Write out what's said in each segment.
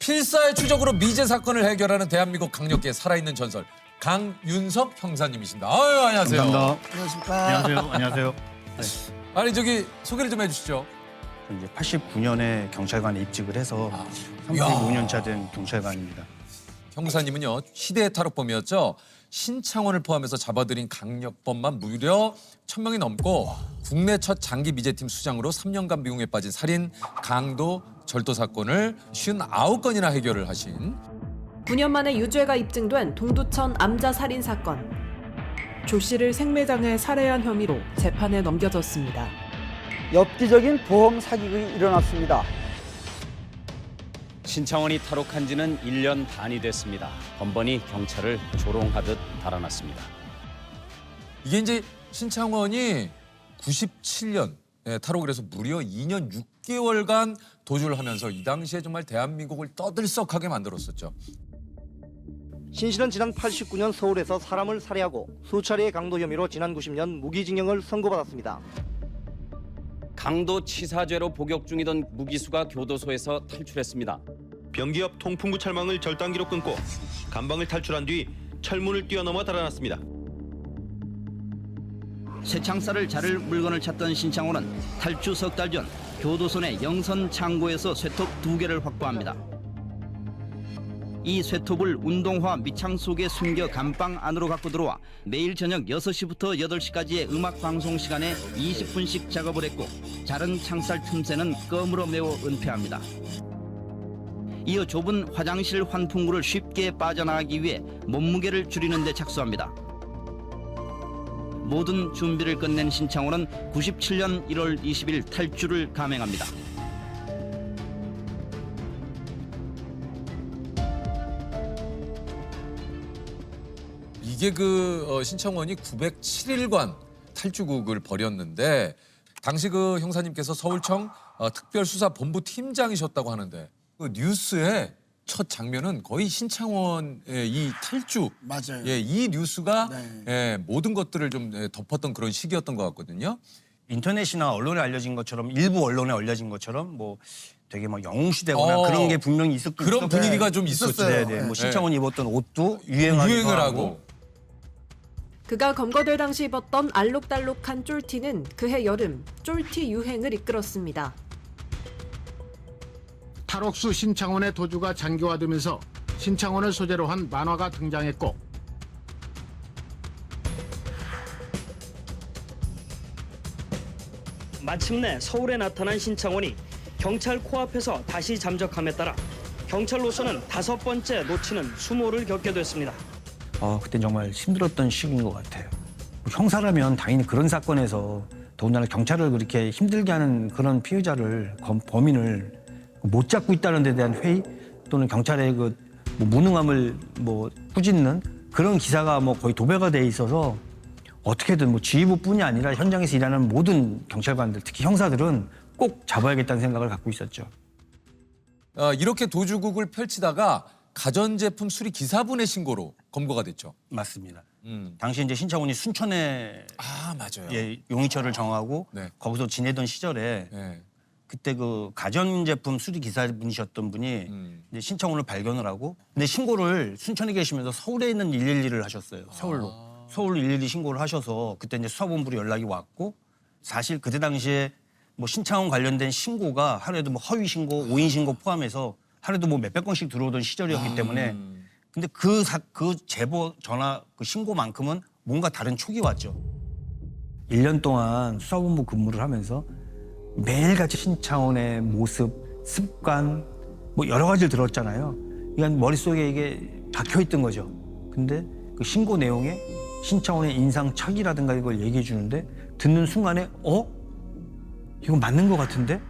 필사의 추적으로 미제 사건을 해결하는 대한민국 강력계의 살아있는 전설 강윤석 형사님이십니다. 아유, 안녕하세요. 감사합니다. 안녕하십니까. 안녕하세요. 안녕하세요. 아니 저기 소개를 좀 해주시죠. 이제 89년에 경찰관에 입직을 해서 야. 35년 차 된 경찰관입니다. 형사님은요 시대의 탈옥범이었죠. 신창원을 포함해서 잡아들인 강력범만 무려 1000명이 넘고 국내 첫 장기 미제팀 수장으로 3년간 미궁에 빠진 살인, 강도, 절도 사건을 59건이나 해결을 하신 9년 만에 유죄가 입증된 동두천 암자 살인 사건. 조 씨를 생매장에 살해한 혐의로 재판에 넘겨졌습니다. 엽기적인 보험 사기가 일어났습니다. 신창원이 탈옥한 지는 1년 반이 됐습니다. 번번이 경찰을 조롱하듯 달아났습니다. 이게 이제 신창원이 97년 탈옥을 해서 무려 2년 6개월간 도주를 하면서 이 당시에 정말 대한민국을 떠들썩하게 만들었었죠. 신 씨는 지난 89년 서울에서 사람을 살해하고 수차례의 강도 혐의로 지난 90년 무기징역을 선고받았습니다. 강도 치사죄로 복역 중이던 무기수가 교도소에서 탈출했습니다. 변기 옆 통풍구 철망을 절단기로 끊고 감방을 탈출한 뒤 철문을 뛰어넘어 달아났습니다. 쇠창살을 자를 물건을 찾던 신창호는 탈주 석 달 전 교도소 내 영선 창고에서 쇠톱 2개를 확보합니다. 이 쇠톱을 운동화 밑창 속에 숨겨 감방 안으로 갖고 들어와 매일 저녁 6시부터 8시까지의 음악 방송 시간에 20분씩 작업을 했고 자른 창살 틈새는 껌으로 메워 은폐합니다. 이어 좁은 화장실 환풍구를 쉽게 빠져나가기 위해 몸무게를 줄이는 데 착수합니다. 모든 준비를 끝낸 신창호는 97년 1월 20일 탈주를 감행합니다. 이게 신창원이 907일간 탈주국을 벌였는데 당시 그 형사님께서 서울청 특별수사본부 팀장이셨다고 하는데 그 뉴스의 첫 장면은 거의 신창원의 이 탈주, 맞아요. 이 뉴스가 네. 모든 것들을 좀 덮었던 그런 시기였던 것 같거든요. 인터넷이나 언론에 알려진 것처럼 일부 언론에 알려진 것처럼 뭐 되게 막 영웅시대거나 그런 게 분명히 있었고 그런 분위기가 좀 있었죠. 네네. 뭐 신창원이 입었던 옷도 유행을 하고. 그가 검거될 당시 입었던 알록달록한 쫄티는 그해 여름 쫄티 유행을 이끌었습니다. 탈옥수 신창원의 도주가 장기화되면서 신창원을 소재로 한 만화가 등장했고 마침내 서울에 나타난 신창원이 경찰 코앞에서 다시 잠적함에 따라 경찰로서는 5번째 놓치는 수모를 겪게 됐습니다. 그땐 정말 힘들었던 시기인 것 같아요. 형사라면 당연히 그런 사건에서 더군다나 경찰을 그렇게 힘들게 하는 그런 피해자를 범인을 못 잡고 있다는 데 대한 회의 또는 경찰의 그 무능함을 꾸짖는 그런 기사가 거의 도배가 돼 있어서 어떻게든 지휘부뿐이 아니라 현장에서 일하는 모든 경찰관들 특히 형사들은 꼭 잡아야겠다는 생각을 갖고 있었죠. 이렇게 도주국을 펼치다가 가전제품 수리 기사분의 신고로 검거가 됐죠. 맞습니다. 당시 이제 신창원이 순천에 맞아요. 용의처를 정하고 네. 거기서 지내던 시절에 네. 그때 그 가전제품 수리 기사분이셨던 분이 이제 신창원을 발견을 하고 근데 신고를 순천에 계시면서 서울에 있는 112를 하셨어요. 서울로. 서울로 112 신고를 하셔서 그때 이제 수사본부로 연락이 왔고 사실 그때 당시에 신창원 관련된 신고가 하루에도 허위 신고, 오인 신고 포함해서 하루에도 몇백 건씩 들어오던 시절이었기 때문에 근데 그 제보 전화 그 신고만큼은 뭔가 다른 촉이 왔죠. 1년 동안 수사본부 근무를 하면서 매일같이 신창원의 모습, 습관 여러 가지를 들었잖아요. 그러니까 머릿속에 이게 박혀있던 거죠. 근데 그 신고 내용에 신창원의 인상착의라든가 이걸 얘기해 주는데 듣는 순간에 이거 맞는 것 같은데?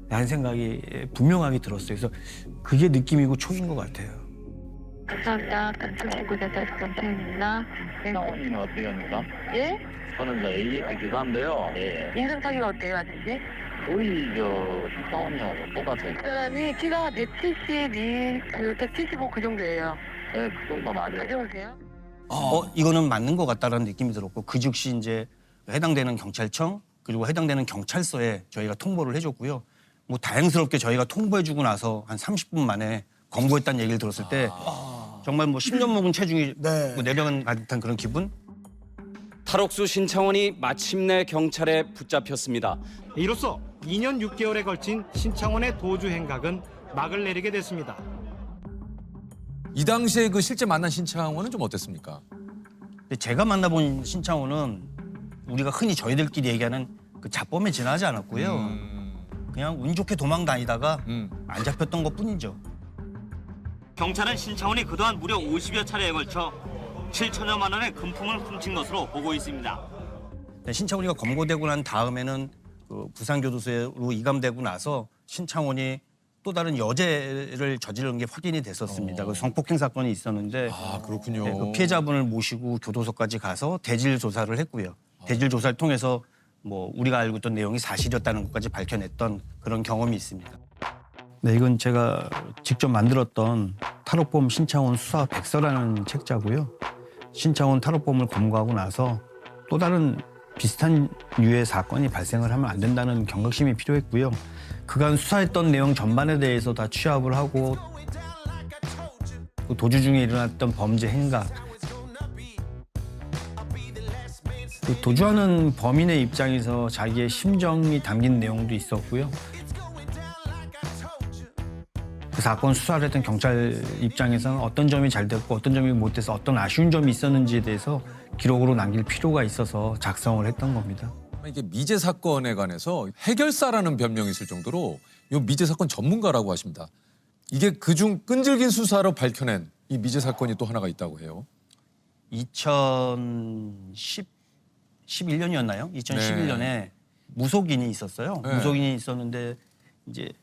라는 생각이 분명하게 들었어요. 그래서 그게 느낌이고 촉인 것 같아요. 감사합니다. 감사합니다. 감사합니다. 신창원이는 어떻게 합니까? 예? 저는 AS 기사인데요. 예. 인상착의가 어때요, 아저씨? 거의 신창원이랑 똑같아요. 그 사람이 키가 172, 175 그 정도예요. 네, 그 정도 맞아요. 가져오세요. 이거는 맞는 것 같다라는 느낌이 들었고 그 즉시 이제 해당되는 경찰청 그리고 해당되는 경찰서에 저희가 통보를 해줬고요. 다행스럽게 저희가 통보해주고 나서 한 30분 만에 검거했다는 얘기를 들었을 때 정말 뭐 10년 묵은 체중이 뭐 내려간 듯한 그런 기분? 탈옥수 신창원이 마침내 경찰에 붙잡혔습니다. 이로써 2년 6개월에 걸친 신창원의 도주 행각은 막을 내리게 됐습니다. 이 당시에 그 실제 만난 신창원은 좀 어땠습니까? 근데 제가 만나본 신창호는 우리가 흔히 저희들끼리 얘기하는 그 자범에 지나지 않았고요. 그냥 운 좋게 도망 다니다가 안 잡혔던 것뿐이죠. 경찰은 신창원이 그동안 무려 50여 차례에 걸쳐 7천여만 원의 금품을 훔친 것으로 보고 있습니다. 신창원이가 검거되고 난 다음에는 그 부산교도소로 이감되고 나서 신창원이 또 다른 여죄를 저지른 게 확인이 됐었습니다. 그 성폭행 사건이 있었는데 아, 그렇군요. 네, 그 피해자분을 모시고 교도소까지 가서 대질 조사를 했고요. 대질 조사를 통해서 뭐 우리가 알고 있던 내용이 사실이었다는 것까지 밝혀냈던 그런 경험이 있습니다. 네, 이건 제가 직접 만들었던 탈옥범 신창원 수사 백서라는 책자고요. 신창원 탈옥범을 검거하고 나서 또 다른 비슷한 유의 사건이 발생을 하면 안 된다는 경각심이 필요했고요. 그간 수사했던 내용 전반에 대해서 다 취합을 하고 도주 중에 일어났던 범죄 행각, 도주하는 범인의 입장에서 자기의 심정이 담긴 내용도 있었고요. 그 사건 수사를 했던 경찰 입장에서는 어떤 점이 잘 됐고 어떤 점이 못돼서 어떤 아쉬운 점이 있었는지에 대해서 기록으로 남길 필요가 있어서 작성을 했던 겁니다. 이게 미제 사건에 관해서 해결사라는 별명이 있을 정도로 이 미제 사건 전문가라고 하십니다. 이게 그중 끈질긴 수사로 밝혀낸 이 미제 사건이 또 하나가 있다고 해요. 2011년이었나요? 2011년에 무속인이 있었어요. 네. 무속인이 있었는데 이제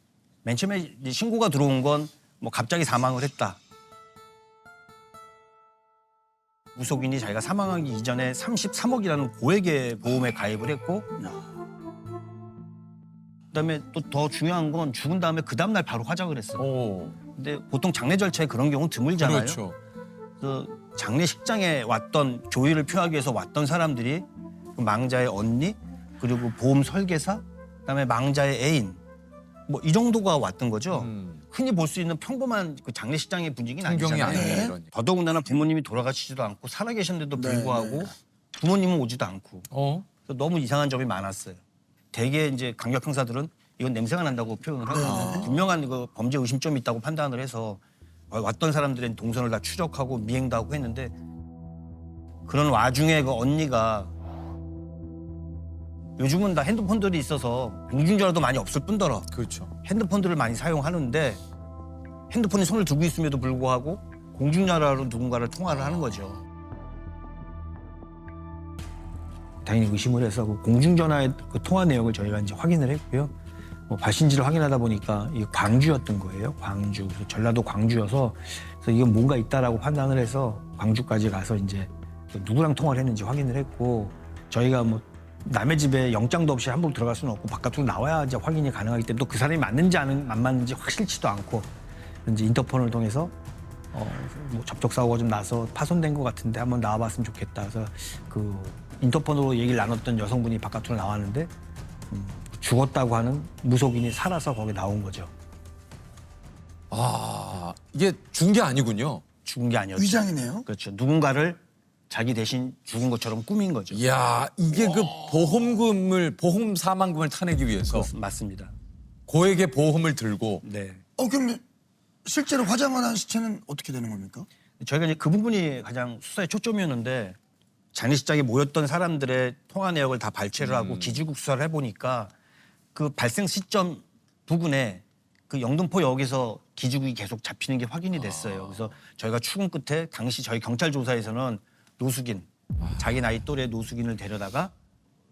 맨 처음에 이제 신고가 들어온 건 뭐 갑자기 사망을 했다. 무속인이 자기가 사망하기 이전에 33억이라는 고액의 보험에 가입을 했고 그다음에 또 더 중요한 건 죽은 다음에 그 다음날 바로 화장을 했어요. 근데 보통 장례 절차에 그런 경우는 드물잖아요. 그렇죠. 그 장례식장에 왔던 조의를 표하기 위해서 왔던 사람들이 그 망자의 언니 그리고 보험 설계사 그다음에 망자의 애인 뭐 이 정도가 왔던 거죠. 흔히 볼 수 있는 평범한 그 장례식장의 분위기는 풍경이 아니잖아요. 아니에요, 이런. 더더군다나 부모님이 돌아가시지도 않고 살아계셨는데도 불구하고 부모님은 오지도 않고 그래서 너무 이상한 점이 많았어요. 대개 이제 강력 형사들은 이건 냄새가 난다고 표현을 하고 분명한 그 범죄 의심점이 있다고 판단을 해서 왔던 사람들의 동선을 다 추적하고 미행도 하고 했는데 그런 와중에 그 언니가 요즘은 다 핸드폰들이 있어서 공중전화도 많이 없을 뿐더러 그렇죠. 핸드폰들을 많이 사용하는데 핸드폰에 손을 두고 있음에도 불구하고 공중전화로 누군가를 통화를 하는 거죠. 당연히 의심을 해서 그 공중전화의 그 통화 내역을 저희가 이제 확인을 했고요. 뭐 발신지를 확인하다 보니까 이게 광주였던 거예요. 광주. 그래서 전라도 광주여서 그래서 이건 뭔가 있다라고 판단을 해서 광주까지 가서 이제 누구랑 통화를 했는지 확인을 했고 저희가 뭐 남의 집에 영장도 없이 함부로 들어갈 수는 없고 바깥으로 나와야 이제 확인이 가능하기 때문에 또 그 사람이 맞는지 안 맞는지 확실치도 않고 이제 인터폰을 통해서 뭐 접촉 사고가 좀 나서 파손된 것 같은데 한번 나와봤으면 좋겠다. 그래서 그 인터폰으로 얘기를 나눴던 여성분이 바깥으로 나왔는데 죽었다고 하는 무속인이 살아서 거기 나온 거죠. 아, 이게 죽은 게 아니군요. 죽은 게 아니었죠. 위장이네요. 그렇죠. 누군가를 자기 대신 죽은 것처럼 꾸민 거죠. 이야, 이게 그 보험 사망금을 타내기 위해서 맞습니다. 고액의 보험을 들고. 네. 그럼 실제로 화장을 한 시체는 어떻게 되는 겁니까? 저희가 이제 그 부분이 가장 수사의 초점이었는데 장례식장에 모였던 사람들의 통화 내역을 다 발췌를 하고 기지국 수사를 해보니까 그 발생 시점 부근에 그 영등포역에서 기지국이 계속 잡히는 게 확인이 됐어요. 그래서 저희가 추궁 끝에 당시 저희 경찰 조사에서는 노숙인, 자기 나이 또래 노숙인을 데려다가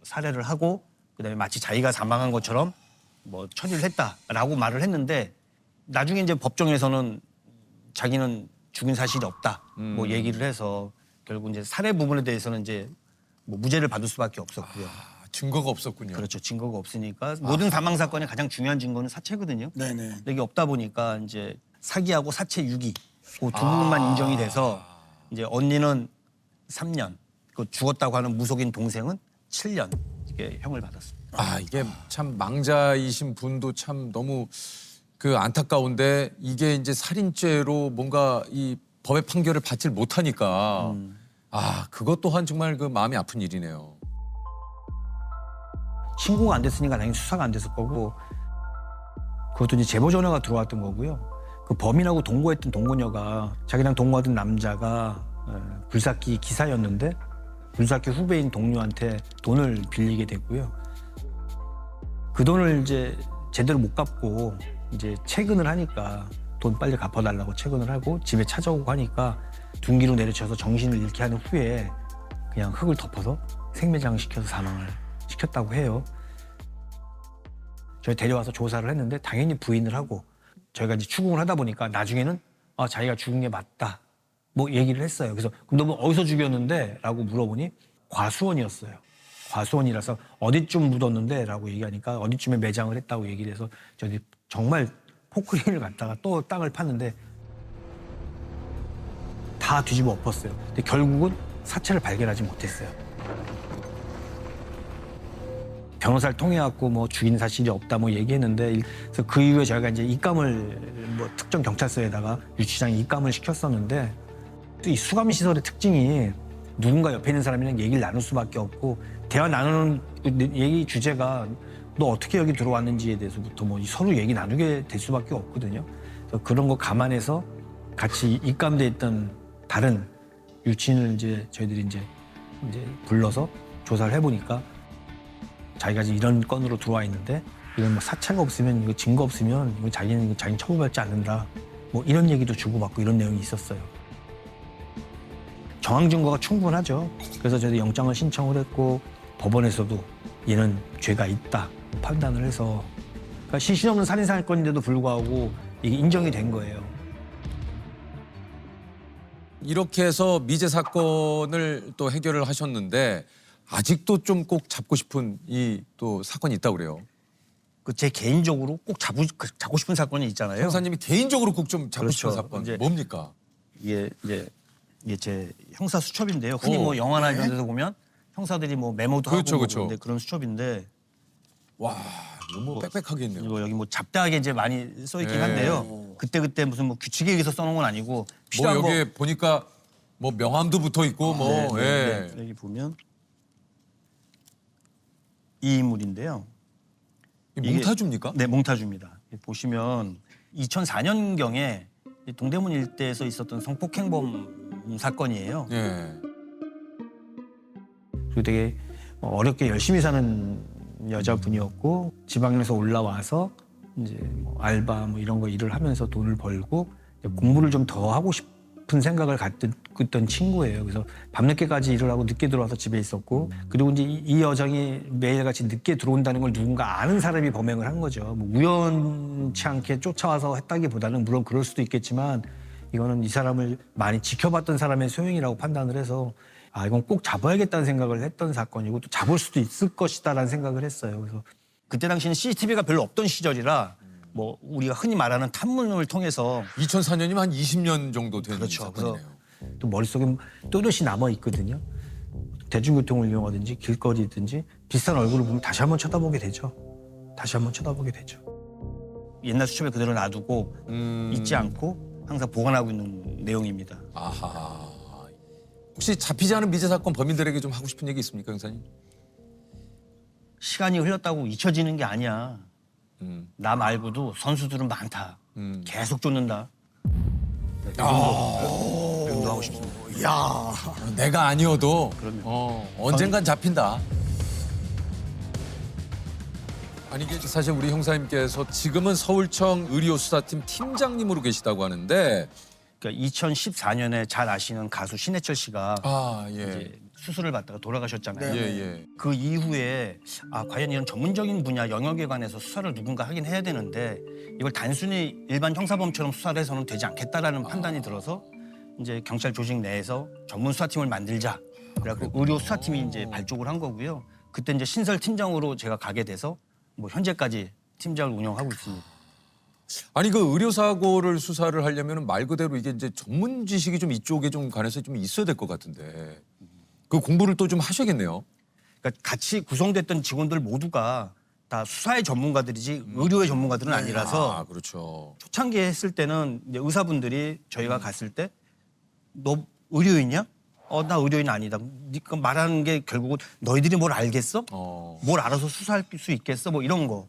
살해를 하고 그다음에 마치 자기가 사망한 것처럼 뭐 처리를 했다라고 말을 했는데 나중에 이제 법정에서는 자기는 죽인 사실이 없다 뭐 얘기를 해서 결국 이제 살해 부분에 대해서는 이제 뭐 무죄를 받을 수밖에 없었고요. 증거가 없었군요. 그렇죠. 증거가 없으니까 모든 사망 사건의 가장 중요한 증거는 사체거든요. 네네. 근데 이게 없다 보니까 이제 사기하고 사체 유기 그 두 부분만 인정이 돼서 이제 언니는 3년, 그 죽었다고 하는 무속인 동생은 7년 이게 형을 받았습니다. 아, 이게 참 망자이신 분도 참 너무 그 안타까운데 이게 이제 살인죄로 뭔가 이 법의 판결을 받질 못하니까 아 그것 또한 정말 그 마음이 아픈 일이네요. 신고가 안 됐으니까 당연히 수사가 안 됐을 거고 그것도 이제 제보 전화가 들어왔던 거고요. 그 범인하고 동거했던 동거녀가 자기랑 동거하던 남자가 불삭기 기사였는데 불삭기 후배인 동료한테 돈을 빌리게 됐고요. 그 돈을 이제 제대로 못 갚고 이제 채근을 하니까 돈 빨리 갚아달라고 채근을 하고 집에 찾아오고 하니까 둔기로 내려쳐서 정신을 잃게 하는 후에 그냥 흙을 덮어서 생매장 시켜서 사망을 시켰다고 해요. 저희 데려와서 조사를 했는데 당연히 부인을 하고 저희가 이제 추궁을 하다 보니까 나중에는 자기가 죽은 게 맞다 뭐 얘기를 했어요. 그래서 그럼 너 어디서 죽였는데? 라고 물어보니 과수원이었어요. 과수원이라서 어디쯤 묻었는데? 라고 얘기하니까 어디쯤에 매장을 했다고 얘기를 해서 저희 정말 포크레인을 갖다가 또 땅을 팠는데 다 뒤집어 엎었어요. 근데 결국은 사체를 발견하지 못했어요. 변호사를 통해 갖고 뭐 죽인 사실이 없다 뭐 얘기했는데 그래서 그 이후에 저희가 이제 입감을 뭐 특정 경찰서에다가 유치장에 입감을 시켰었는데 또 이 수감 시설의 특징이 누군가 옆에 있는 사람이랑 얘기를 나눌 수밖에 없고 대화 나누는 얘기 주제가 너 어떻게 여기 들어왔는지에 대해서부터 뭐 서로 얘기 나누게 될 수밖에 없거든요. 그래서 그런 거 감안해서 같이 입감돼 있던 다른 유치인을 이제 저희들이 이제 불러서 조사를 해보니까 자기가 지금 이런 건으로 들어와 있는데 이건 뭐 사체가 없으면 이거 증거 없으면 이거 자기는 처벌받지 않는다 뭐 이런 얘기도 주고받고 이런 내용이 있었어요. 정황 증거가 충분하죠. 그래서 저희도 영장을 신청을 했고 법원에서도 얘는 죄가 있다 판단을 해서 그러니까 시신 없는 살인 사건인데도 불구하고 이게 인정이 된 거예요. 이렇게 해서 미제 사건을 또 해결을 하셨는데 아직도 좀 꼭 잡고 싶은 이 또 사건이 있다고 그래요. 그 제 개인적으로 꼭 잡고 싶은 사건이 있잖아요. 형사님이 개인적으로 꼭 좀 잡고 싶은 그렇죠. 사건 이제 뭡니까? 이게 제 형사 수첩인데요. 흔히 뭐 영화나 이런 데서 보면 형사들이 뭐 메모도 그렇죠, 하고 그렇죠. 그런데 그런 수첩인데 와 이거 뭐 빽빽하게 있네요. 이거 여기 뭐 잡다하게 이제 많이 써 있긴 네. 한데요. 그때 무슨 뭐 규칙에 의해서 써놓은 건 아니고 뭐 필요한 여기에 보니까 뭐 명함도 붙어 있고 뭐 예. 여기 보면 이 인물인데요. 이 몽타주입니까? 네, 몽타주입니다. 보시면 2004년경에 동대문 일대에서 있었던 성폭행범 사건이에요. 예. 그리고 되게 어렵게 열심히 사는 여자분이었고 지방에서 올라와서 이제 뭐 알바 뭐 이런 거 일을 하면서 돈을 벌고 공부를 좀 더 하고 싶은 생각을 갖던 친구예요. 그래서 밤늦게까지 일을 하고 늦게 들어와서 집에 있었고 그리고 이제 이 여성이 매일같이 늦게 들어온다는 걸 누군가 아는 사람이 범행을 한 거죠. 뭐 우연치 않게 쫓아와서 했다기보다는 물론 그럴 수도 있겠지만 이거는 이 사람을 많이 지켜봤던 사람의 소행이라고 판단을 해서 이건 꼭 잡아야겠다는 생각을 했던 사건이고 또 잡을 수도 있을 것이다라는 생각을 했어요. 그래서 그때 당시는 CCTV가 별로 없던 시절이라 뭐 우리가 흔히 말하는 탐문을 통해서 2004년이면 한 20년 정도 된 그렇죠. 사건이네요. 또 머릿속에 또렷이 남아 있거든요. 대중교통을 이용하든지 길거리든지 비슷한 얼굴을 보면 다시 한번 쳐다보게 되죠. 옛날 수첩에 그대로 놔두고 잊지 않고 항상 보관하고 있는 내용입니다. 아하. 혹시 잡히지 않은 미제 사건 범인들에게 좀 하고 싶은 얘기 있습니까, 형사님? 시간이 흘렀다고 잊혀지는 게 아니야. 나 말고도 선수들은 많다. 계속 쫓는다. 이 정도 하고 싶습니다. 야, 내가 아니어도 언젠간 잡힌다. 아니 이게 사실 우리 형사님께서 지금은 서울청 의료수사팀 팀장님으로 계시다고 하는데 그러니까 2014년에 잘 아시는 가수 신해철 씨가 이제 수술을 받다가 돌아가셨잖아요. 예. 그 이후에 과연 이런 전문적인 분야 영역에 관해서 수사를 누군가 하긴 해야 되는데 이걸 단순히 일반 형사범처럼 수사를 해서는 되지 않겠다라는 판단이 들어서 이제 경찰 조직 내에서 전문 수사팀을 만들자. 그래갖고 의료 수사팀이 이제 발족을 한 거고요. 그때 이제 신설 팀장으로 제가 가게 돼서 뭐 현재까지 팀장을 운영하고 있습니다. 아니 그 의료사고를 수사를 하려면 말 그대로 이게 이제 전문 지식이 좀 이쪽에 좀 관해서 좀 있어야 될 것 같은데 그 공부를 또 좀 하셔야겠네요. 그러니까 같이 구성됐던 직원들 모두가 다 수사의 전문가들이지 의료의 전문가들은 아니라서 아, 그렇죠. 초창기에 했을 때는 이제 의사분들이 저희가 갔을 때 너 의료인이야? 나 의료인 아니다. 그러니까 말하는 게 결국은 너희들이 뭘 알겠어? 뭘 알아서 수사할 수 있겠어? 뭐 이런 거.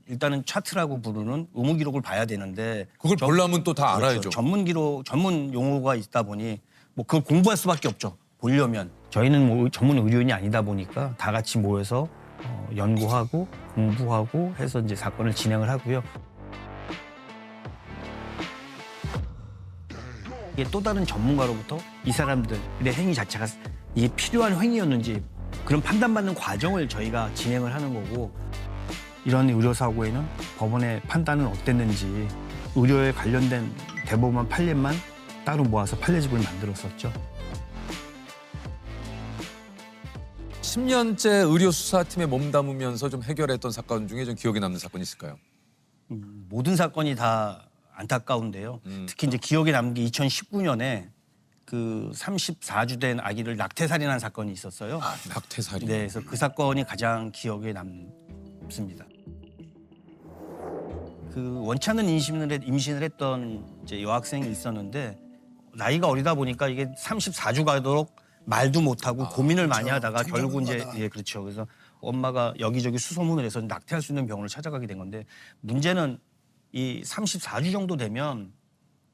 일단은 차트라고 부르는 의무 기록을 봐야 되는데 그걸 보려면 또 다 알아야죠. 전문 기록, 전문 용어가 있다 보니 뭐 그걸 공부할 수밖에 없죠. 보려면 저희는 뭐 전문 의료인이 아니다 보니까 다 같이 모여서 연구하고 공부하고 해서 이제 사건을 진행을 하고요. 이게 또 다른 전문가로부터 이 사람들의 행위 자체가 이게 필요한 행위였는지 그런 판단받는 과정을 저희가 진행을 하는 거고 이런 의료사고에는 법원의 판단은 어땠는지 의료에 관련된 대법원 판례만 따로 모아서 판례집을 만들었었죠. 10년째 의료수사팀에 몸담으면서 좀 해결했던 사건 중에 좀 기억에 남는 사건이 있을까요? 모든 사건이 다 안타까운데요. 특히 이제 기억에 남는 게 2019년에 그 34주 된 아기를 낙태살인한 사건이 있었어요. 아, 낙태살인. 네, 그래서 그 사건이 가장 기억에 남습니다. 그 원치 않는 임신을 했던 이제 여학생이 있었는데 나이가 어리다 보니까 이게 34주 가도록 말도 못하고 고민을 많이 하다가 결국 이제 그렇죠. 그래서 엄마가 여기저기 수소문을 해서 낙태할 수 있는 병원을 찾아가게 된 건데 문제는 이 34주 정도 되면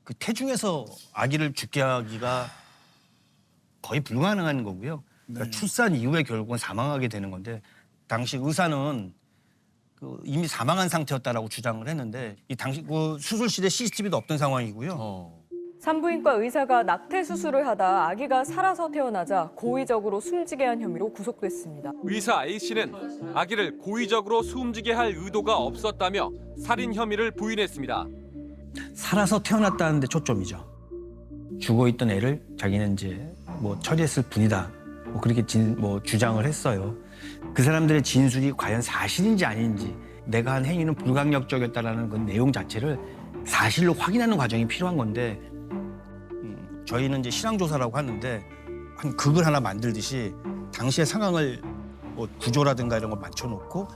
그 태중에서 아기를 죽게 하기가 거의 불가능한 거고요. 그러니까 출산 이후에 결국은 사망하게 되는 건데 당시 의사는 이미 사망한 상태였다라고 주장을 했는데 이 당시 그 수술실에 CCTV도 없던 상황이고요. 산부인과 의사가 낙태 수술을 하다 아기가 살아서 태어나자 고의적으로 숨지게 한 혐의로 구속됐습니다. 의사 A씨는 아기를 고의적으로 숨지게 할 의도가 없었다며 살인 혐의를 부인했습니다. 살아서 태어났다는 데 초점이죠. 죽어있던 애를 자기는 이제 뭐 처리했을 뿐이다. 뭐 그렇게 주장을 했어요. 그 사람들의 진술이 과연 사실인지 아닌지 내가 한 행위는 불강력적이었다라는 그 내용 자체를 사실로 확인하는 과정이 필요한 건데 저희는 이제 실황조사라고 하는데 한 극을 하나 만들듯이 당시의 상황을 뭐 구조라든가 이런 걸 맞춰놓고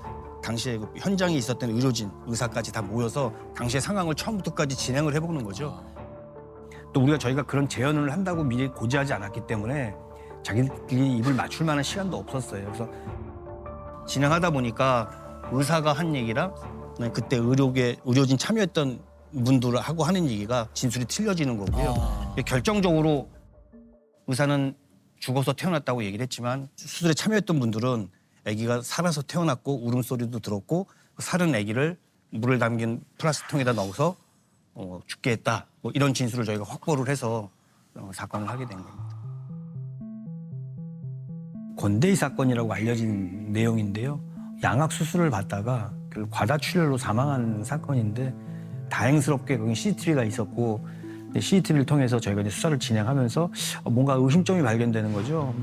당시에 그 현장에 있었던 의료진, 의사까지 다 모여서 당시의 상황을 처음부터까지 진행을 해보는 거죠. 또 저희가 그런 재연을 한다고 미리 고지하지 않았기 때문에 자기들끼리 입을 맞출 만한 시간도 없었어요. 그래서 진행하다 보니까 의사가 한 얘기랑 그때 의료진 참여했던 분들하고 하는 얘기가 진술이 틀려지는 거고요. 결정적으로 의사는 죽어서 태어났다고 얘기를 했지만 수술에 참여했던 분들은 아기가 살아서 태어났고 울음소리도 들었고 살은 아기를 물을 담긴 플라스틱통에다 넣어서 죽게 했다. 뭐 이런 진술을 저희가 확보를 해서 사건을 하게 된 겁니다. 권대희 사건이라고 알려진 내용인데요. 양악 수술을 받다가 과다출혈로 사망한 사건인데 다행스럽게 거기 CCTV가 있었고 CCTV를 통해서 저희가 이제 수사를 진행하면서 뭔가 의심점이 발견되는 거죠.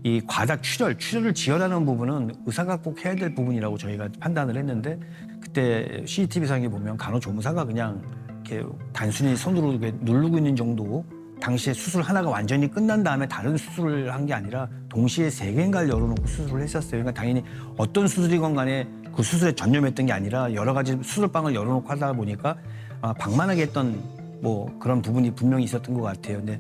이 과다출혈을 지혈하는 부분은 의사가 꼭 해야 될 부분이라고 저희가 판단을 했는데 그때 CCTV상에 보면 간호조무사가 그냥 이렇게 단순히 손으로 이렇게 누르고 있는 정도 당시에 수술 하나가 완전히 끝난 다음에 다른 수술을 한 게 아니라 동시에 3개인가를 열어놓고 수술을 했었어요. 그러니까 당연히 어떤 수술이건 간에 그 수술에 전념했던 게 아니라 여러 가지 수술방을 열어놓고 하다 보니까 방만하게 했던 그런 부분이 분명히 있었던 것 같아요. 근데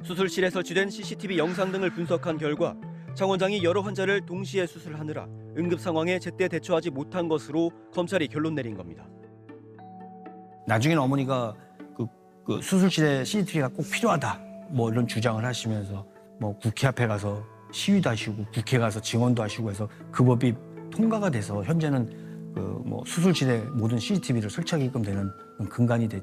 수술실에 설치된 CCTV 영상 등을 분석한 결과 장 원장이 여러 환자를 동시에 수술하느라 응급 상황에 제때 대처하지 못한 것으로 검찰이 결론 내린 겁니다. 나중에는 어머니가 그 수술실에 CCTV가 꼭 필요하다 이런 주장을 하시면서 국회 앞에 가서 시위도 하시고 국회 가서 증언도 하시고 해서 그 법이 통과가 돼서 현재는 수술실에 모든 CCTV를 설치하게끔 되는 근간이 됐죠.